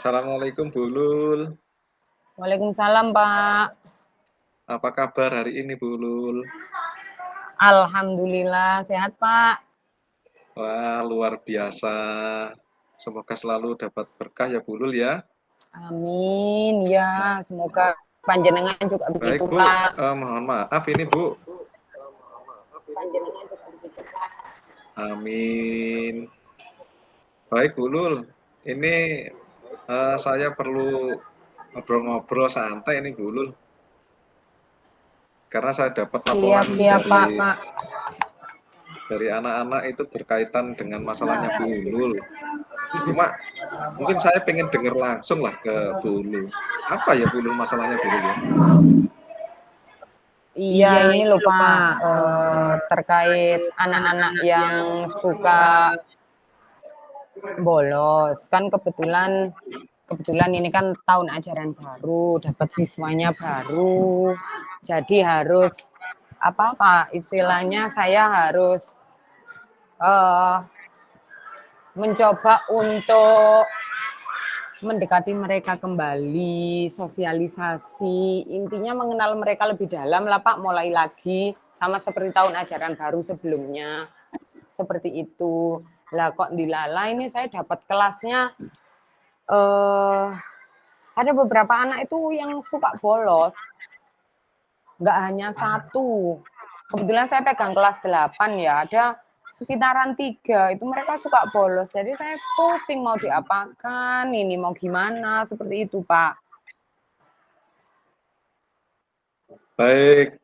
Assalamualaikum Bu Lul. Waalaikumsalam, Pak. Apa kabar hari ini Bu Lul? Alhamdulillah sehat, Pak. Wah, luar biasa. Semoga selalu dapat berkah ya Bu Lul ya. Amin. Ya, semoga panjenengan juga Baik begitu, Bu, Pak. mohon maaf ini Bu. Panjenengan juga begitu, Pak. Amin. Baik Bu Lul, ini saya perlu ngobrol-ngobrol santai ini Bu Lul. Karena saya dapat laporan Siap-siap, Pak. dari anak-anak itu berkaitan dengan masalahnya Bu Lul. Cuma mungkin saya pengen dengar langsung lah ke Bu Lul. Apa ya Bu Lul masalahnya Bu Lul ya? Iya, ini loh, Pak. Terkait anak-anak yang suka bolos. Kan kebetulan ini kan tahun ajaran baru, dapat siswanya baru. Jadi harus apa Pak istilahnya saya harus mencoba untuk mendekati mereka kembali, sosialisasi, intinya mengenal mereka lebih dalam lah Pak, mulai lagi sama seperti tahun ajaran baru sebelumnya. Seperti itu. Lah kok dilala ini saya dapat kelasnya ada beberapa anak itu yang suka bolos. Nggak hanya satu. Kebetulan saya pegang kelas 8 ya, ada sekitaran 3 itu mereka suka bolos. Jadi saya pusing mau diapakan, ini mau gimana, seperti itu Pak. Baik,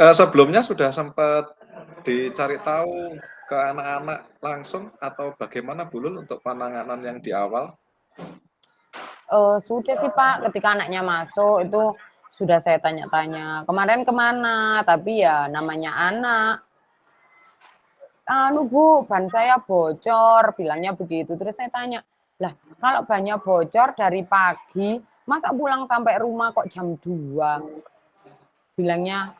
sebelumnya sudah sempat dicari tahu ke anak-anak langsung atau bagaimana Bu Lul untuk penanganan yang di awal? Sudah sih Pak, ketika anaknya masuk itu sudah saya tanya-tanya, kemarin kemana, tapi ya namanya anak, anu Bu, ban saya bocor, bilangnya begitu. Terus saya tanya, lah kalau bannya bocor dari pagi, masa pulang sampai rumah kok jam 2? Bilangnya,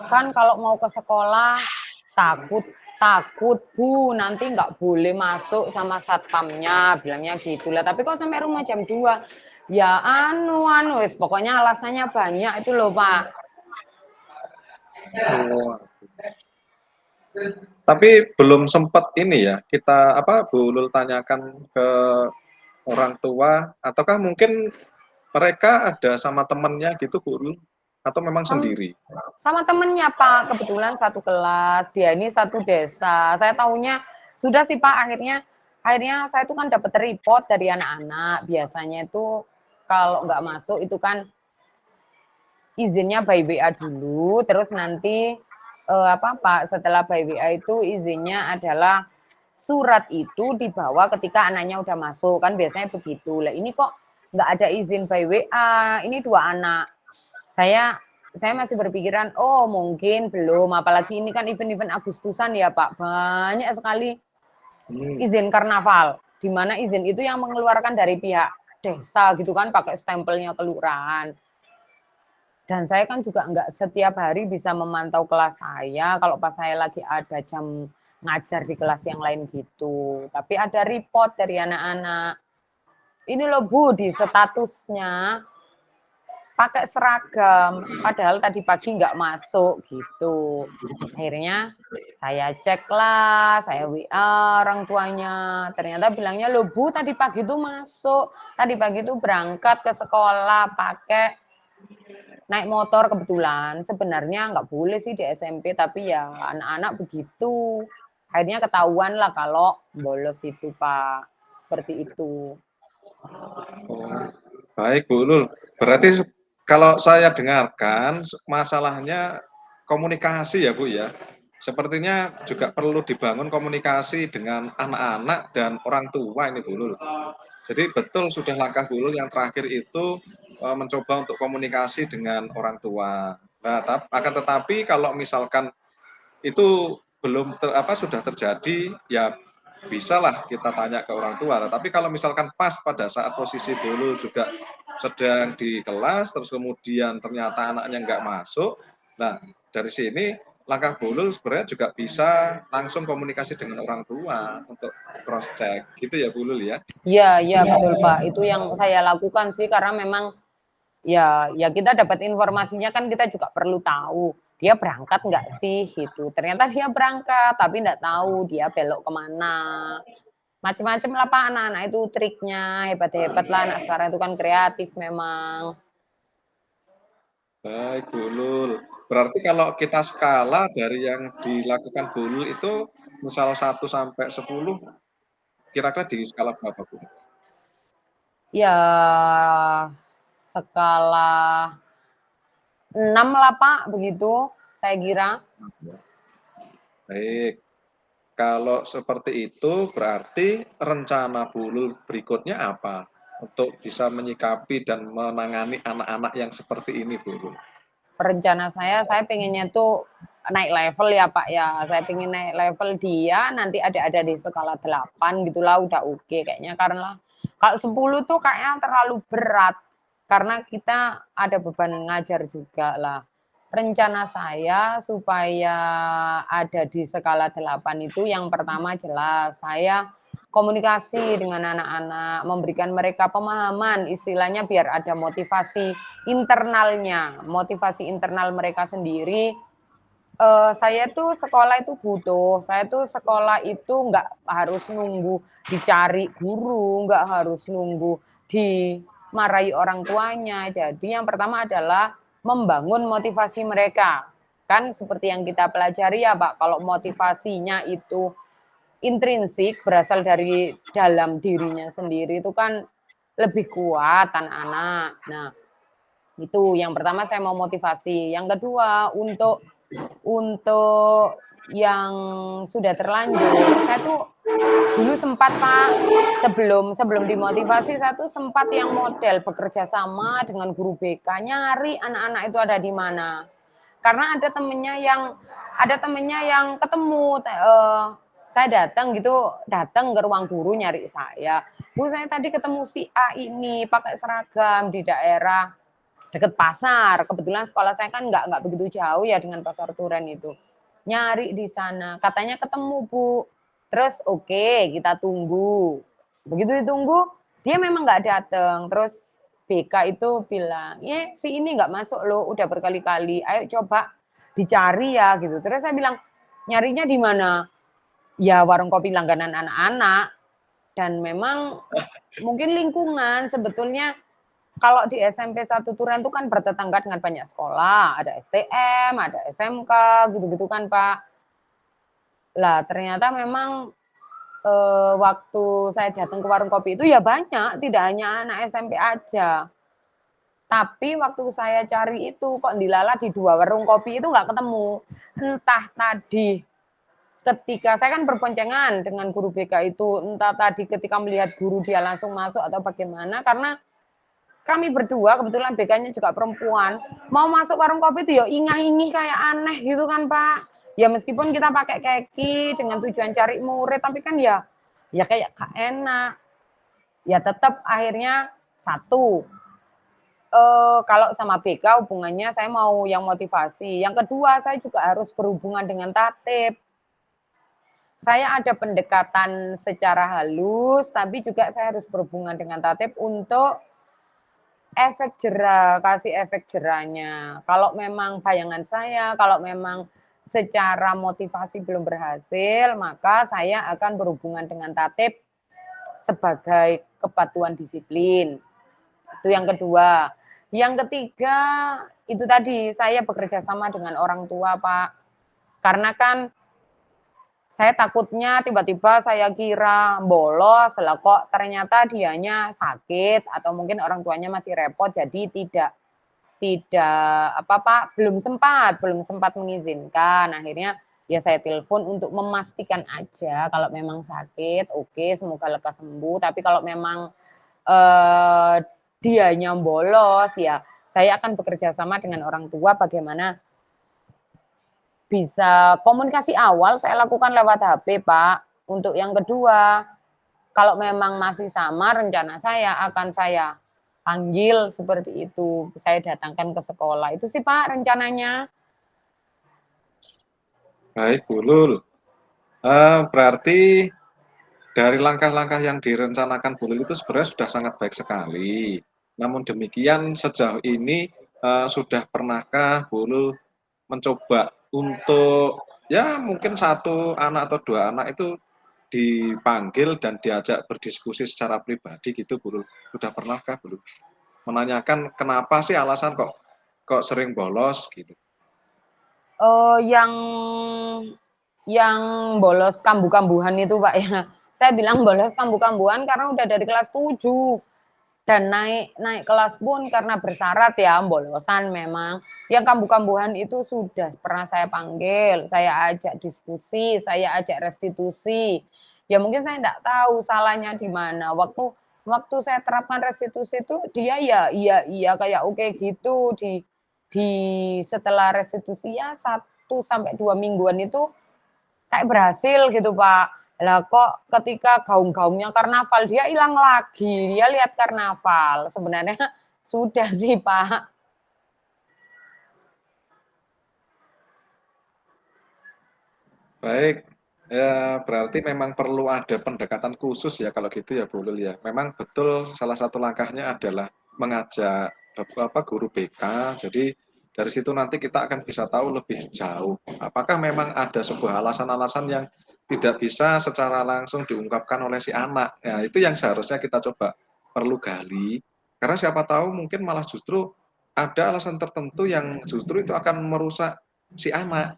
kan kalau mau ke sekolah takut Bu, nanti nggak boleh masuk sama satpamnya, bilangnya gitulah. Tapi kok sampai rumah jam 2? Ya pokoknya alasannya banyak itu loh Pak. Oh. Tapi belum sempat ini ya, kita Bu Lul tanyakan ke orang tua, ataukah mungkin mereka ada sama temennya gitu Bu Lul? Atau memang sendiri? Sama temennya Pak, kebetulan satu kelas, dia ini satu desa. Saya tahunya sudah sih Pak, akhirnya saya itu kan dapat report dari anak-anak. Biasanya itu kalau nggak masuk itu kan izinnya by WA dulu, terus nanti Pak, setelah by WA itu izinnya adalah surat itu dibawa ketika anaknya udah masuk, kan biasanya begitu. Lah ini kok nggak ada izin by WA, ini 2 anak. Saya masih berpikiran, oh mungkin belum, apalagi ini kan event-event Agustusan ya Pak, banyak sekali izin karnaval, di mana izin itu yang mengeluarkan dari pihak desa gitu kan, pakai stempelnya kelurahan. Dan saya kan juga nggak setiap hari bisa memantau kelas saya, kalau pas saya lagi ada jam ngajar di kelas yang lain gitu. Tapi ada report dari anak-anak. Ini loh Bu, di statusnya pakai seragam, padahal tadi pagi nggak masuk gitu. Akhirnya saya cek lah, saya WA orang tuanya. Ternyata bilangnya, loh Bu tadi pagi tuh masuk, tadi pagi tuh berangkat ke sekolah pakai naik motor kebetulan. Sebenarnya nggak boleh sih di SMP, tapi ya anak-anak begitu. Akhirnya ketahuan lah kalau bolos itu Pak, seperti itu. Oh, baik Bu Lul. Berarti kalau saya dengarkan masalahnya komunikasi ya Bu ya. Sepertinya juga perlu dibangun komunikasi dengan anak-anak dan orang tua ini Bu Lul. Jadi betul sudah langkah Bu Lul yang terakhir itu mencoba untuk komunikasi dengan orang tua. Nah, akan tetapi kalau misalkan itu belum sudah terjadi, ya bisalah kita tanya ke orang tua. Tapi kalau misalkan pas pada saat posisi dulu juga sedang di kelas, terus kemudian ternyata anaknya nggak masuk, nah dari sini langkah Bulul sebenarnya juga bisa langsung komunikasi dengan orang tua untuk cross check, gitu ya Bulul ya? Iya, iya betul Pak. Itu yang saya lakukan sih karena memang ya kita dapat informasinya kan kita juga perlu tahu, dia berangkat nggak sih gitu. Ternyata dia berangkat, tapi nggak tahu dia belok kemana. Macem-macem lah Pak, anak-anak itu triknya, hebat-hebat lah anak sekarang itu kan kreatif memang. Baik, Bulul. Berarti kalau kita skala dari yang dilakukan Bulul itu misal 1 sampai 10, kira-kira di skala berapa, Bu? Ya skala 6 lah Pak, begitu saya kira. Baik. Kalau seperti itu berarti rencana Bulul berikutnya apa? Untuk bisa menyikapi dan menangani anak-anak yang seperti ini, Bulul. Rencana saya pengennya tuh naik level ya Pak ya. Saya pengen naik level dia, nanti ada di skala 8 gitulah udah oke kayaknya. Karena kalau 10 tuh kayaknya terlalu berat. Karena kita ada beban ngajar juga lah. Rencana saya supaya ada di skala 8 itu yang pertama jelas saya komunikasi dengan anak-anak, memberikan mereka pemahaman, istilahnya biar ada motivasi internalnya, motivasi internal mereka sendiri. Saya tuh sekolah itu butuh, saya tuh sekolah itu nggak harus nunggu dicari guru, nggak harus nunggu dimarahi orang tuanya. Jadi yang pertama adalah membangun motivasi mereka. Kan seperti yang kita pelajari ya Pak, kalau motivasinya itu intrinsik berasal dari dalam dirinya sendiri itu kan lebih kuat anak-anak. Nah, itu yang pertama saya mau motivasi. Yang kedua untuk yang sudah terlanjur, saya tuh dulu sempat Pak, sebelum sebelum dimotivasi saya tuh sempat yang model bekerja sama dengan guru BK, nyari anak-anak itu ada di mana. Karena ada temennya yang ketemu, saya datang ke ruang guru nyari saya. Bu, saya tadi ketemu si A ini pakai seragam di daerah deket pasar. Kebetulan sekolah saya kan nggak begitu jauh ya dengan pasar Turen itu. Nyari di sana, katanya ketemu Bu. Terus oke, kita tunggu. Begitu ditunggu, dia memang nggak datang. Terus BK itu bilang, si ini nggak masuk loh, udah berkali-kali. Ayo coba dicari ya gitu. Terus saya bilang, nyarinya di mana? Ya warung kopi langganan anak-anak. Dan memang mungkin lingkungan sebetulnya kalau di SMP 1 Turen itu kan bertetangga dengan banyak sekolah, ada STM, ada SMK, gitu-gitu kan Pak. Lah ternyata memang waktu saya datang ke warung kopi itu ya banyak, tidak hanya anak SMP aja. Tapi waktu saya cari itu kok dilala di 2 warung kopi itu nggak ketemu. Entah tadi ketika saya kan berboncengan dengan guru BK itu, entah tadi ketika melihat guru dia langsung masuk atau bagaimana, karena kami berdua kebetulan BK-nya juga perempuan, mau masuk warung kopi itu ya ingah-ingih kayak aneh gitu kan Pak. Ya meskipun kita pakai keki dengan tujuan cari murid, tapi kan ya kayak gak enak. Ya tetap akhirnya satu, kalau sama BK hubungannya saya mau yang motivasi. Yang kedua saya juga harus berhubungan dengan tatib. Saya ada pendekatan secara halus, tapi juga saya harus berhubungan dengan tatib untuk efek jera, kasih efek jerahnya. Kalau memang bayangan saya, kalau memang secara motivasi belum berhasil, maka saya akan berhubungan dengan tatib sebagai kepatuhan disiplin. Itu yang kedua. Yang ketiga, itu tadi saya bekerja sama dengan orang tua, Pak. Karena kan saya takutnya tiba-tiba saya kira bolos, lah kok ternyata dianya sakit atau mungkin orang tuanya masih repot jadi tidak tidak apa Pak, belum sempat mengizinkan. Akhirnya ya saya telepon untuk memastikan aja kalau memang sakit, oke semoga lekas sembuh, tapi kalau memang eh, dianya bolos ya saya akan bekerja sama dengan orang tua bagaimana bisa komunikasi awal saya lakukan lewat HP, Pak. Untuk yang kedua, kalau memang masih sama rencana saya akan saya panggil seperti itu, saya datangkan ke sekolah. Itu sih, Pak, rencananya. Baik, Bu Lul. Berarti dari langkah-langkah yang direncanakan Bu Lul itu sebenarnya sudah sangat baik sekali. Namun demikian sejauh ini sudah pernahkah Bu Lul mencoba untuk ya mungkin satu anak atau dua anak itu dipanggil dan diajak berdiskusi secara pribadi gitu Bu Lul? Sudah pernahkah Bu Lul? Menanyakan kenapa sih alasan kok sering bolos gitu? Oh, yang bolos kambuh-kambuhan itu Pak ya. Saya bilang bolos kambuh-kambuhan karena udah dari kelas 7 dan naik kelas pun karena bersyarat ya bolosan memang. Yang kambuh-kambuhan itu sudah pernah saya panggil, saya ajak diskusi, saya ajak restitusi. Ya mungkin saya enggak tahu salahnya di mana. Waktu saya terapkan restitusi itu dia ya iya kayak oke gitu di setelah restitusi ya 1 sampai 2 mingguan itu kayak berhasil gitu Pak. Lah kok ketika gaung-gaungnya karnaval dia hilang lagi, dia lihat karnaval. Sebenarnya sudah sih Pak. Baik, ya berarti memang perlu ada pendekatan khusus ya kalau gitu ya Bu Lul ya. Memang betul salah satu langkahnya adalah mengajak guru BK. Jadi dari situ nanti kita akan bisa tahu lebih jauh. Apakah memang ada sebuah alasan-alasan yang tidak bisa secara langsung diungkapkan oleh si anak. Ya, itu yang seharusnya kita coba perlu gali. Karena siapa tahu mungkin malah justru ada alasan tertentu yang justru itu akan merusak si anak.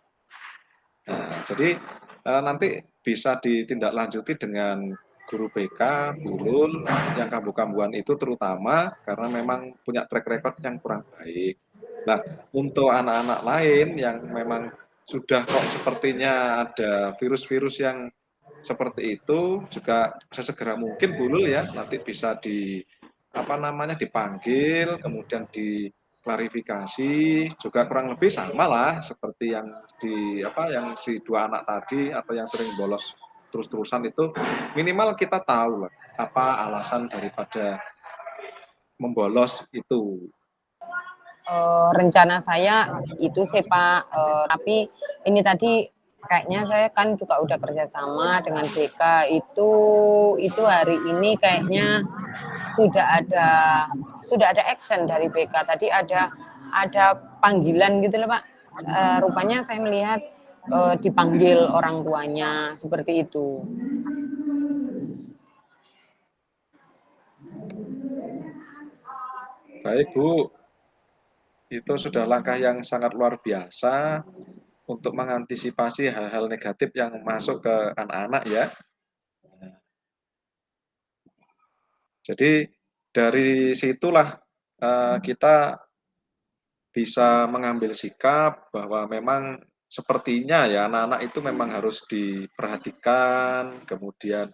Nah, jadi nanti bisa ditindaklanjuti dengan guru BK, gulul, yang kambuh-kambuhan itu terutama karena memang punya track record yang kurang baik. Nah, untuk anak-anak lain yang memang sudah kok sepertinya ada virus-virus yang seperti itu juga sesegera mungkin gulul ya nanti bisa dipanggil kemudian diklarifikasi juga kurang lebih sama lah seperti yang si dua anak tadi atau yang sering bolos terus-terusan itu minimal kita tahu lah apa alasan daripada membolos itu. Rencana saya itu sih Pak, tapi ini tadi kayaknya saya kan juga udah kerjasama dengan BK itu hari ini kayaknya sudah ada action dari BK. Tadi ada panggilan gitu loh Pak. Rupanya saya melihat dipanggil orang tuanya seperti itu. Baik Bu, itu sudah langkah yang sangat luar biasa untuk mengantisipasi hal-hal negatif yang masuk ke anak-anak ya. Jadi dari situlah kita bisa mengambil sikap bahwa memang sepertinya ya anak-anak itu memang harus diperhatikan, kemudian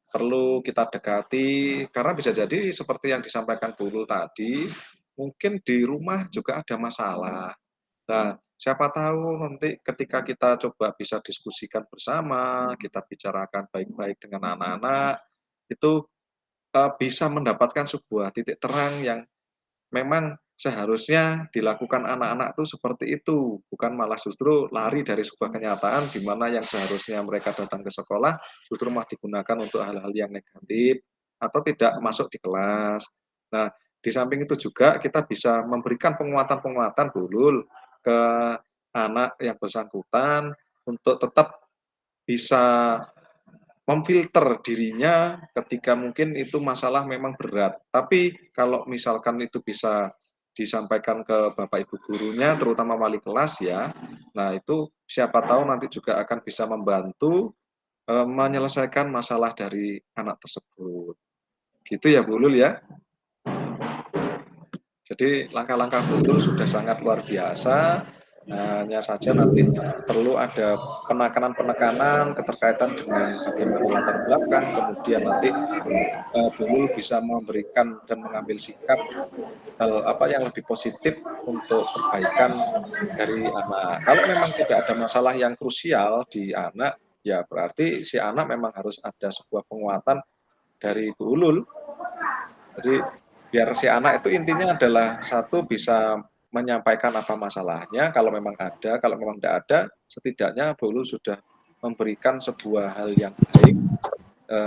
perlu kita dekati karena bisa jadi seperti yang disampaikan Bu Lul tadi, mungkin di rumah juga ada masalah. Nah, siapa tahu nanti ketika kita coba bisa diskusikan bersama, kita bicarakan baik-baik dengan anak-anak, itu bisa mendapatkan sebuah titik terang yang memang seharusnya dilakukan anak-anak tuh seperti itu, bukan malah justru lari dari sebuah kenyataan di mana yang seharusnya mereka datang ke sekolah justru malah digunakan untuk hal-hal yang negatif atau tidak masuk di kelas. Nah, di samping itu juga kita bisa memberikan penguatan-penguatan dulu ke anak yang bersangkutan untuk tetap bisa memfilter dirinya ketika mungkin itu masalah memang berat. Tapi kalau misalkan itu bisa disampaikan ke Bapak Ibu gurunya, terutama wali kelas ya, nah itu siapa tahu nanti juga akan bisa membantu menyelesaikan masalah dari anak tersebut. Gitu ya Bu Lul ya. Jadi langkah-langkah Bu Lul sudah sangat luar biasa. Hanya saja nanti perlu ada penekanan-penekanan keterkaitan dengan bagaimana latar belakang, kemudian nanti Bu Lul bisa memberikan dan mengambil sikap hal apa yang lebih positif untuk perbaikan dari anak. Kalau memang tidak ada masalah yang krusial di anak, ya berarti si anak memang harus ada sebuah penguatan dari Bu Lul. Jadi biar si anak itu intinya adalah satu bisa menyampaikan apa masalahnya, kalau memang ada, kalau memang tidak ada, setidaknya Bu Ulul sudah memberikan sebuah hal yang baik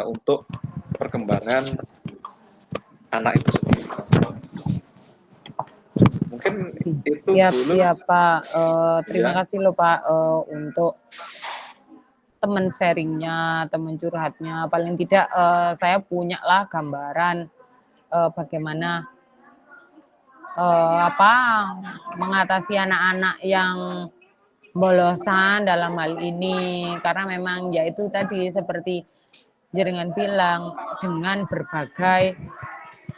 untuk perkembangan anak itu sendiri. Mungkin itu Bu Siap, Ulul, siap Pak. Terima ya. kasih loh Pak untuk teman sharingnya, teman curhatnya. Paling tidak saya punya lah gambaran bagaimana apa mengatasi anak-anak yang bolosan dalam hal ini. Karena memang ya itu tadi seperti Jenengan bilang dengan berbagai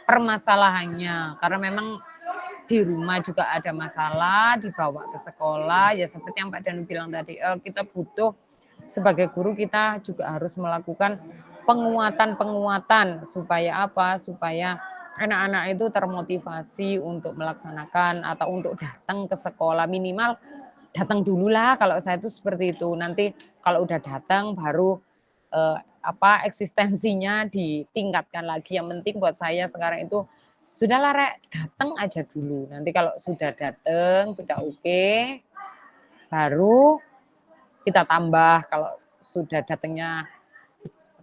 permasalahannya. Karena memang di rumah juga ada masalah, dibawa ke sekolah, ya seperti yang Pak Danu bilang tadi, kita butuh sebagai guru kita juga harus melakukan penguatan-penguatan supaya apa? Supaya anak-anak itu termotivasi untuk melaksanakan atau untuk datang ke sekolah minimal datang dulu lah kalau saya itu seperti itu. Nanti kalau udah datang baru eksistensinya ditingkatkan lagi. Yang penting buat saya sekarang itu sudahlah Rek, datang aja dulu. Nanti kalau sudah datang, sudah oke, baru kita tambah. Kalau sudah datangnya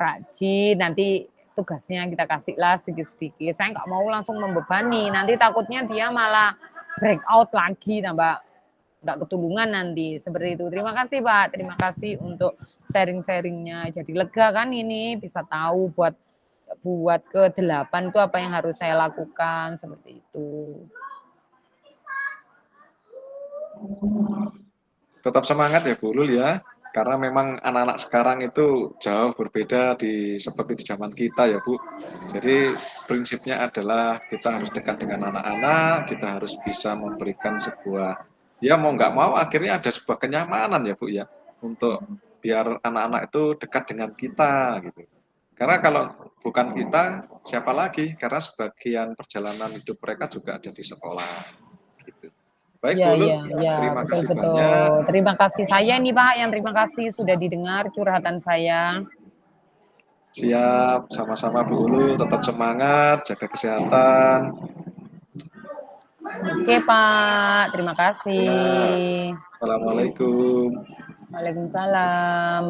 rajin, nanti tugasnya kita kasihlah sedikit-sedikit. Saya nggak mau langsung membebani, nanti takutnya dia malah break out lagi, tambah nggak ketulungan nanti. Seperti itu. Terima kasih Pak, terima kasih untuk sharing-sharingnya. Jadi lega kan ini, bisa tahu buat ke-8 itu apa yang harus saya lakukan, seperti itu. Tetap semangat ya Bu Ulul ya, karena memang anak-anak sekarang itu jauh berbeda seperti di zaman kita ya Bu. Jadi prinsipnya adalah kita harus dekat dengan anak-anak, kita harus bisa memberikan sebuah, ya mau nggak mau akhirnya ada sebuah kenyamanan ya Bu ya, untuk biar anak-anak itu dekat dengan kita gitu. Karena kalau bukan kita, siapa lagi? Karena sebagian perjalanan hidup mereka juga ada di sekolah. Gitu. Baik Ya, Bu Ulul, ya, ya, terima betul, kasih banyak. betul. Terima kasih saya nih Pak, yang terima kasih sudah didengar curhatan saya. Siap, sama-sama Bu Ulul, tetap semangat, jaga kesehatan. Oke Pak, terima Ya, kasih. Assalamualaikum. Waalaikumsalam.